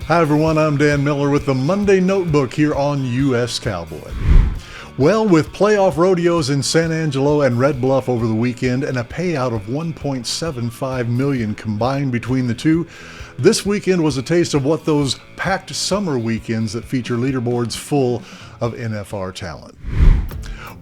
Hi everyone, I'm Dan Miller with the Monday Notebook here on US Cowboy. Well, with playoff rodeos in San Angelo and Red Bluff over the weekend and a payout of $1.75 million combined between the two, this weekend was a taste of what those packed summer weekends that feature leaderboards full of NFR talent.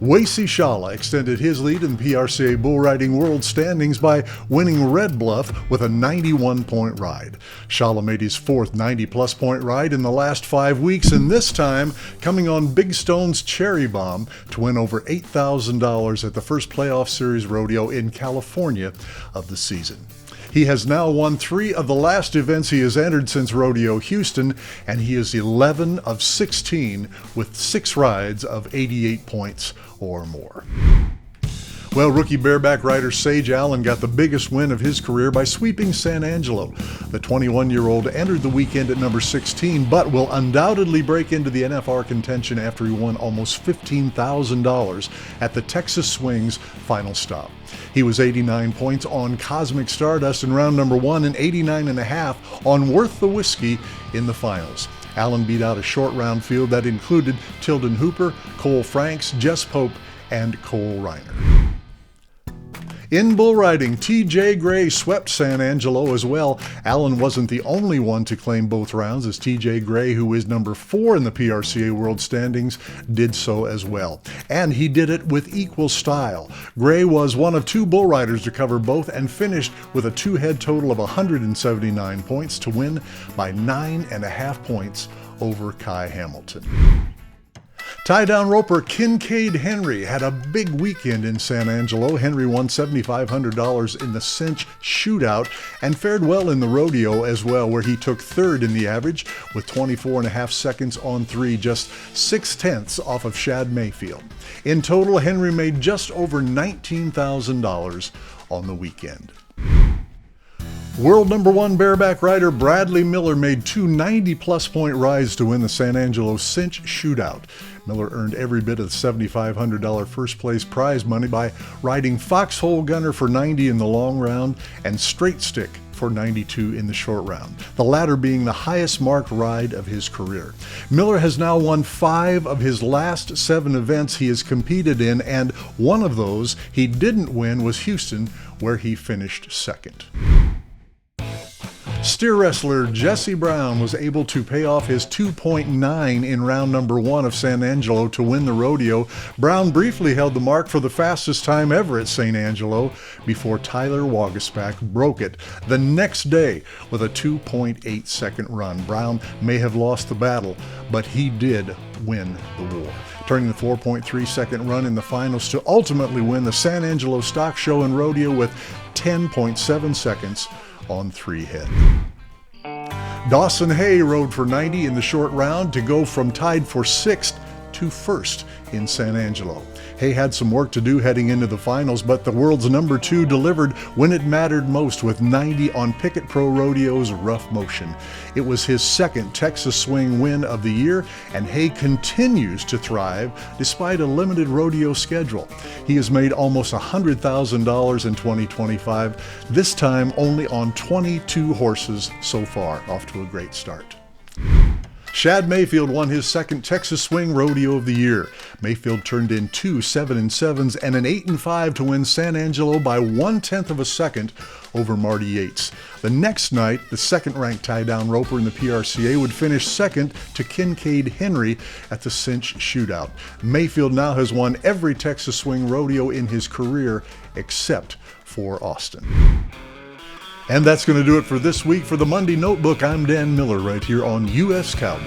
Shala extended his lead in the PRCA bull riding world standings by winning Red Bluff with a 91-point ride. Shala made his fourth 90-plus point ride in the last 5 weeks, and this time coming on Big Stone's Cherry Bomb to win over $8,000 at the first playoff series rodeo in California of the season. He has now won 3 of the last events he has entered since Rodeo Houston, and he is 11 of 16 with 6 rides of 88 points or more. Well, rookie bareback rider Sage Allen got the biggest win of his career by sweeping San Angelo. The 21-year-old entered the weekend at number 16, but will undoubtedly break into the NFR contention after he won almost $15,000 at the Texas Swing's final stop. He was 89 points on Cosmic Stardust in round number 1 and 89.5 on Worth the Whiskey in the finals. Allen beat out a short round field that included Tilden Hooper, Cole Franks, Jess Pope, and Cole Reiner. In bull riding, TJ Gray swept San Angelo as well. Allen wasn't the only one to claim both rounds, as TJ Gray, who is number 4 in the PRCA world standings, did so as well. And he did it with equal style. Gray was one of 2 bull riders to cover both and finished with a 2-head total of 179 points to win by 9.5 points over Kai Hamilton. Tie-down roper Kincaid Henry had a big weekend in San Angelo. Henry won $7,500 in the cinch shootout and fared well in the rodeo as well, where he took 3rd in the average with 24.5 seconds on 3, just 6/10 off of Shad Mayfield. In total, Henry made just over $19,000 on the weekend. World number 1 bareback rider Bradley Miller made 2 90-plus point rides to win the San Angelo cinch shootout. Miller earned every bit of the $7,500 first place prize money by riding Foxhole Gunner for 90 in the long round and Straight Stick for 92 in the short round, the latter being the highest marked ride of his career. Miller has now won 5 of his last 7 events he has competed in, and one of those he didn't win was Houston, where he finished 2nd. Steer wrestler Jesse Brown was able to pay off his 2.9 in round number 1 of San Angelo to win the rodeo. Brown briefly held the mark for the fastest time ever at San Angelo before Tyler Waguespack broke it the next day with a 2.8 second run. Brown may have lost the battle, but he did win the war, turning the 4.3 second run in the finals to ultimately win the San Angelo Stock Show and Rodeo with 10.7 seconds on 3 head. Dawson Haye rode for 90 in the short round to go from tied for 6th to 1st in San Angelo. Haye had some work to do heading into the finals, but the world's number 2 delivered when it mattered most with 90 on Pickett Pro Rodeo's Rough Motion. It was his 2nd Texas Swing win of the year, and Haye continues to thrive despite a limited rodeo schedule. He has made almost $100,000 in 2025, this time only on 22 horses so far, off to a great start. Shad Mayfield won his 2nd Texas Swing Rodeo of the year. Mayfield turned in 2 7-7s and an 8-5 to win San Angelo by 1/10 of a second over Marty Yates. The next night, the 2nd-ranked tie-down roper in the PRCA would finish 2nd to Kincaid Henry at the cinch shootout. Mayfield now has won every Texas Swing Rodeo in his career except for Austin. And that's going to do it for this week. For the Monday Notebook, I'm Dan Miller right here on US Cowboy.